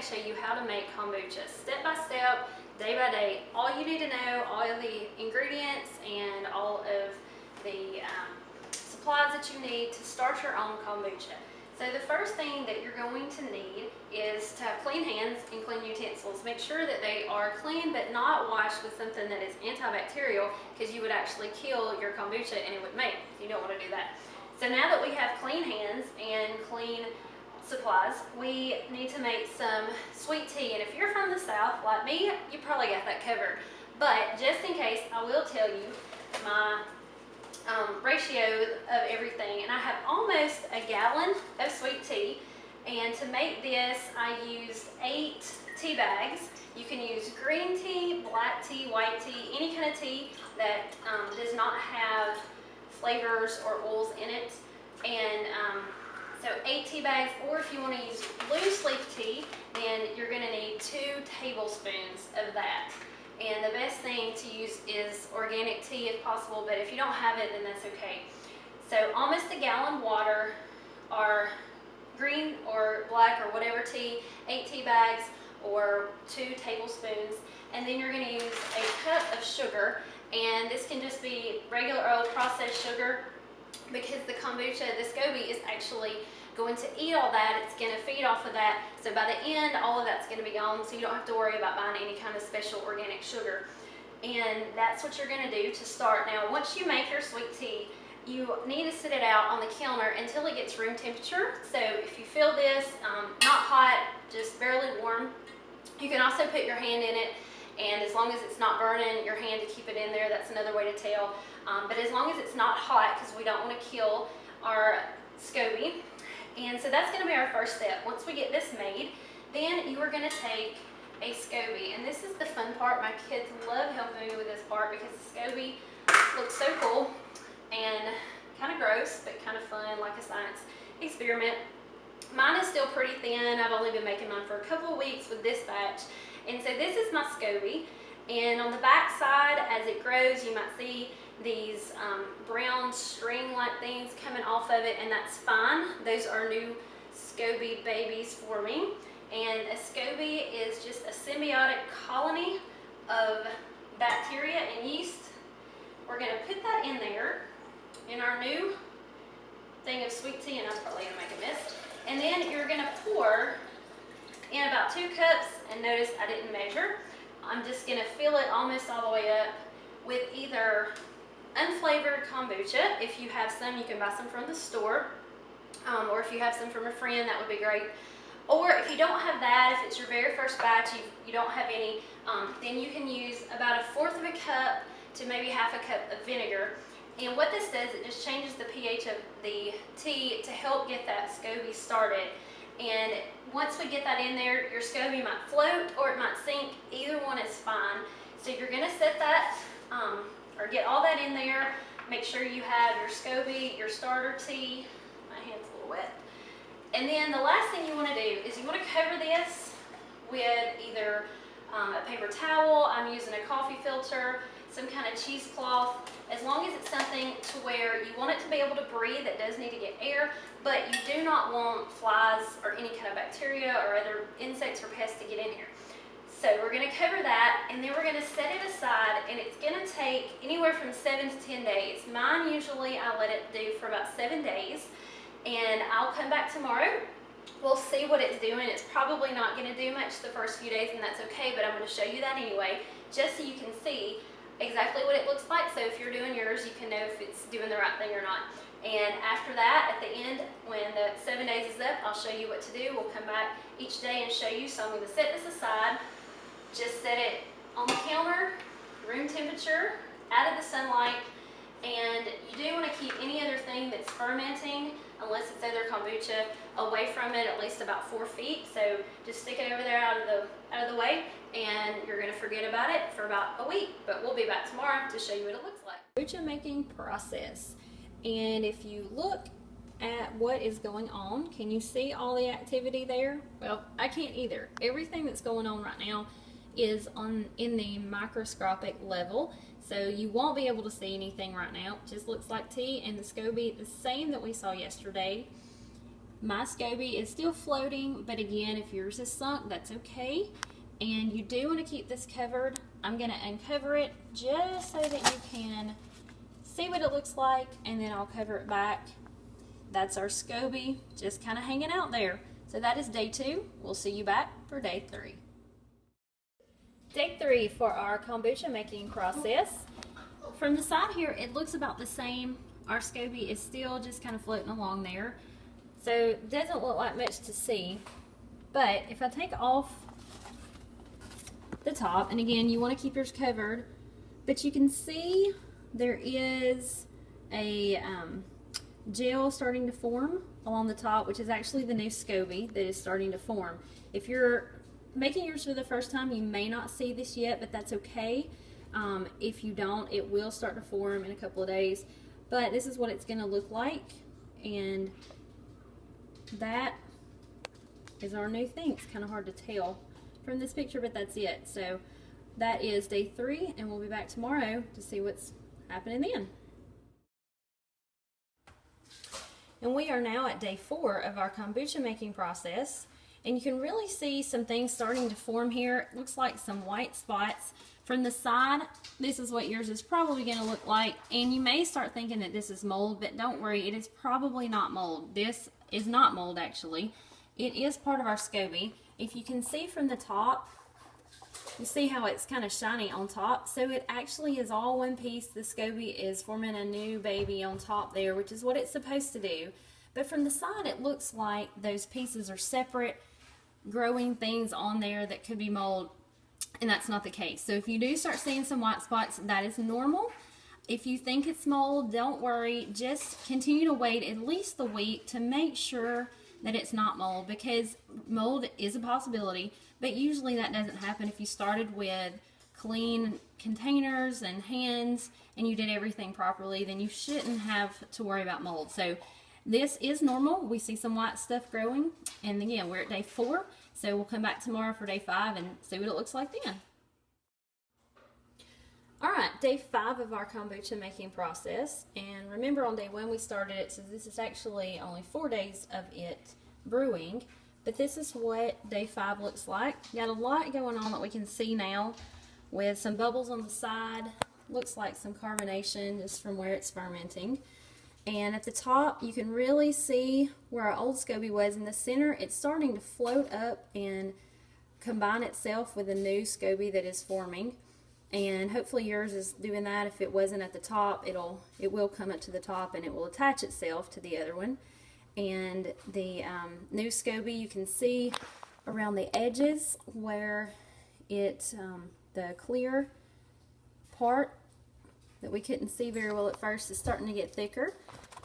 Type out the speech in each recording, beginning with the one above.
show you how to make kombucha step by step, day by day. All you need to know, all of the ingredients and all of the supplies that you need to start your own kombucha. So the first thing that you're going to need is to have clean hands and clean utensils. Make sure that they are clean but not washed with something that is antibacterial, because you would actually kill your kombucha and it would melt. You don't want to do that. So now that we have clean hands and clean supplies, we need to make some sweet tea. And if you're from the South like me, you probably got that covered. But just in case, I will tell you my ratio of everything. And I have almost a gallon of sweet tea. And to make this, I used 8 tea bags. You can use green tea, black tea, white tea, any kind of tea that does not have flavors or oils in it. And so 8 tea bags, or if you want to use loose leaf tea, then you're going to need 2 tablespoons of that. And the best thing to use is organic tea if possible, but if you don't have it, then that's okay. So almost a gallon water, or green or black or whatever tea, 8 tea bags or 2 tablespoons. And then you're going to use a cup of sugar, and this can just be regular old processed sugar, because the kombucha, the Scoby, is actually going to eat all that. It's going to feed off of that. So by the end, all of that's going to be gone, so you don't have to worry about buying any kind of special organic sugar. And that's what you're going to do to start. Now, once you make your sweet tea, you need to sit it out on the counter until it gets room temperature. So if you feel this, not hot, just barely warm, you can also put your hand in it, and as long as it's not burning your hand to keep it in there, that's another way to tell. But as long as it's not hot, because we don't want to kill our Scoby. And so that's going to be our first step. Once we get this made, then you are going to take a Scoby. And this is the fun part. My kids love helping me with this part, because the Scoby looks so cool and kind of gross, but kind of fun, like a science experiment. Mine is still pretty thin. I've only been making mine for a couple of weeks with this batch. And so this is my Scoby. And on the back side, as it grows, you might see these brown string-like things coming off of it, and that's fine. Those are new Scoby babies for me. And a Scoby is just a symbiotic colony of bacteria and yeast. We're going to put that in there in our new thing of sweet tea, and I'm probably going to make a mess. And then you're going to pour in about 2 cups, and notice I didn't measure. I'm just going to fill it almost all the way up with either unflavored kombucha. If you have some, you can buy some from the store, or if you have some from a friend, that would be great. Or if you don't have that, if it's your very first batch, you don't have any, then you can use about 1/4 of a cup to maybe 1/2 a cup of vinegar. And what this does, it just changes the pH of the tea to help get that Scoby started. And once we get that in there, your Scoby might float or it might sink. Either one is fine. So you're going to set that, or get all that in there. Make sure you have your Scoby, your starter tea. My hand's a little wet. And then the last thing you want to do is you want to cover this with either a paper towel. I'm using a coffee filter, some kind of cheesecloth, as long as it's something to where you want it to be able to breathe. It does need to get air, but you do not want flies or any kind of bacteria or other insects or pests to get in here. So we're going to cover that, and then we're going to set it aside, and it's going to take anywhere from 7 to 10 days. Mine, usually I let it do for about 7 days, and I'll come back tomorrow. We'll see what it's doing. It's probably not going to do much the first few days, and that's okay, but I'm going to show you that anyway, just so you can see exactly what it looks like. So if you're doing yours, you can know if it's doing the right thing or not. And after that, at the end, when the 7 days is up, I'll show you what to do. We'll come back each day and show you. So I'm going to set this aside, just set it on the counter, room temperature, out of the sunlight. And you do want to keep any other thing that's fermenting, unless it's other kombucha, away from it at least about 4 feet. So just stick it over there out of the way, and you're going to forget about it for about a week. But we'll be back tomorrow to show you what it looks like. Kombucha making process. And if you look at what is going on, can you see all the activity there? Well, I can't either. Everything that's going on right now is in the microscopic level, so you won't be able to see anything right now. It just looks like tea, and the Scoby, the same that we saw yesterday, My Scoby is still floating, but again, if yours is sunk, that's okay. And you do want to keep this covered. I'm going to uncover it just so that you can see what it looks like, and then I'll cover it back. That's our Scoby just kind of hanging out there. So that is day 2. We'll see you back for day 3. Day 3 for our kombucha making process. From the side here, it looks about the same. Our Scoby is still just kind of floating along there. So it doesn't look like much to see. But if I take off the top, and again, you want to keep yours covered, but you can see there is a gel starting to form along the top, which is actually the new Scoby that is starting to form. If you're making yours for the first time, you may not see this yet, but that's okay. If you don't, it will start to form in a couple of days. But this is what it's going to look like, and that is our new thing. It's kind of hard to tell from this picture, but that's it. So that is day 3, and we'll be back tomorrow to see what's happening then. And we are now at day 4 of our kombucha making process, and you can really see some things starting to form here. It looks like some white spots. From the side, this is what yours is probably going to look like, and you may start thinking that this is mold, but don't worry, it is probably not mold. This is not mold, actually. It is part of our Scoby. If you can see from the top, you see how it's kind of shiny on top, so it actually is all one piece. The Scoby is forming a new baby on top there, which is what it's supposed to do. But from the side, it looks like those pieces are separate, growing things on there that could be mold. And that's not the case. So if you do start seeing some white spots, that is normal. If you think it's mold, don't worry. Just continue to wait at least a week to make sure that it's not mold, because mold is a possibility, but usually that doesn't happen if you started with clean containers and hands and you did everything properly. Then you shouldn't have to worry about mold. So this is normal. We see some white stuff growing, and again, we're at day 4. So we'll come back tomorrow for day 5 and see what it looks like then. Alright, day 5 of our kombucha making process. And remember, on day 1 we started it, so this is actually only 4 days of it brewing. But this is what day 5 looks like. Got a lot going on that we can see now, with some bubbles on the side. Looks like some carbonation just from where it's fermenting. And at the top, you can really see where our old Scoby was. In the center, it's starting to float up and combine itself with a new Scoby that is forming. And hopefully yours is doing that. If it wasn't at the top, it will come up to the top and it will attach itself to the other one. And the new Scoby, you can see around the edges where it, the clear part that we couldn't see very well at first is starting to get thicker,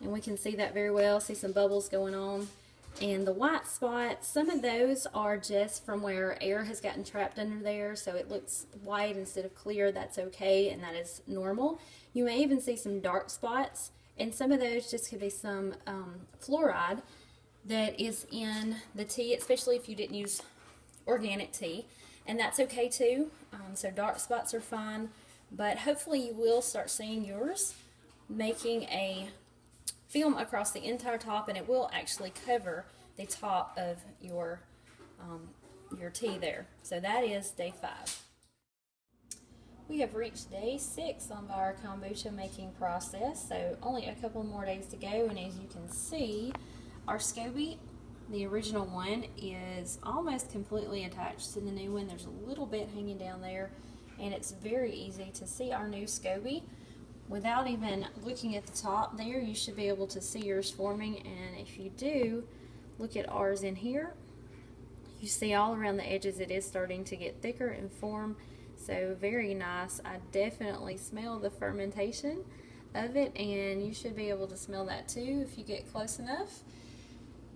and we can see that very well. See some bubbles going on, and the white spots, some of those are just from where air has gotten trapped under there, so it looks white instead of clear. That's okay, and that is normal. You may even see some dark spots, and some of those just could be some fluoride that is in the tea, especially if you didn't use organic tea, and that's okay too. So dark spots are fine. But hopefully you will start seeing yours making a film across the entire top, and it will actually cover the top of your tea there. So that is day 5. We have reached day 6 on our kombucha making process, so only a couple more days to go. And as you can see, our Scoby, the original one, is almost completely attached to the new one. There's a little bit hanging down there. And it's very easy to see our new Scoby. Without even looking at the top there, you should be able to see yours forming. And if you do, look at ours in here. You see all around the edges it is starting to get thicker and form. So very nice. I definitely smell the fermentation of it, and you should be able to smell that too if you get close enough.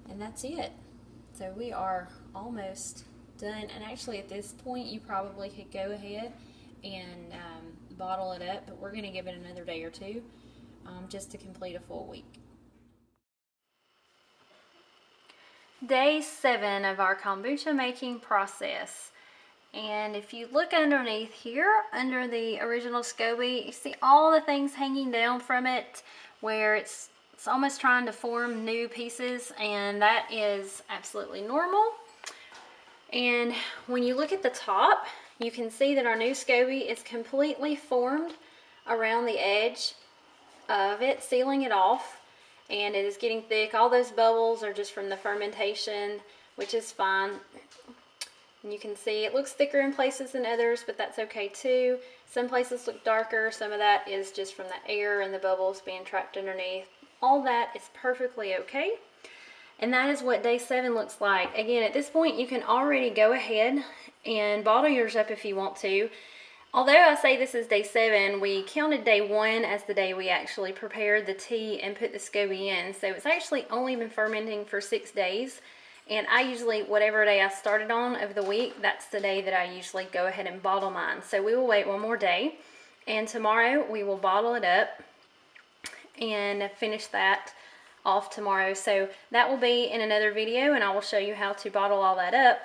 And that's it. So we are almost done. And actually at this point you probably could go ahead and bottle it up, but we're going to give it another day or 2 just to complete a full week. Day 7 of our kombucha making process. And if you look underneath here, under the original Scoby, you see all the things hanging down from it, where it's It's almost trying to form new pieces, and that is absolutely normal. And when you look at the top, you can see that our new Scoby is completely formed around the edge of it, sealing it off, and it is getting thick. All those bubbles are just from the fermentation, which is fine. And you can see it looks thicker in places than others, but that's okay too. Some places look darker. Some of that is just from the air and the bubbles being trapped underneath. All that is perfectly okay. And that is what day 7 looks like. Again, at this point, you can already go ahead and bottle yours up if you want to. Although I say this is day 7, we counted day 1 as the day we actually prepared the tea and put the Scoby in. So it's actually only been fermenting for 6 days. And I usually, whatever day I started on of the week, that's the day that I usually go ahead and bottle mine. So we will wait one more day. And tomorrow we will bottle it up and finish that off tomorrow. So that will be in another video, and I will show you how to bottle all that up.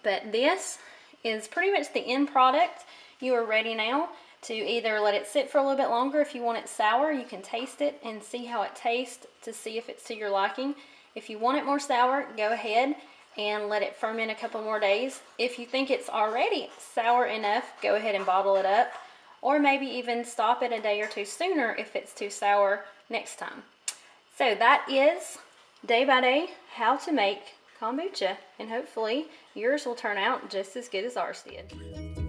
But this is pretty much the end product. You are ready now to either let it sit for a little bit longer. If you want it sour, you can taste it and see how it tastes to see if it's to your liking. If you want it more sour, go ahead and let it ferment a couple more days. If you think it's already sour enough, go ahead and bottle it up, or maybe even stop it a day or two sooner if it's too sour next time. So that is day by day how to make kombucha, and hopefully yours will turn out just as good as ours did.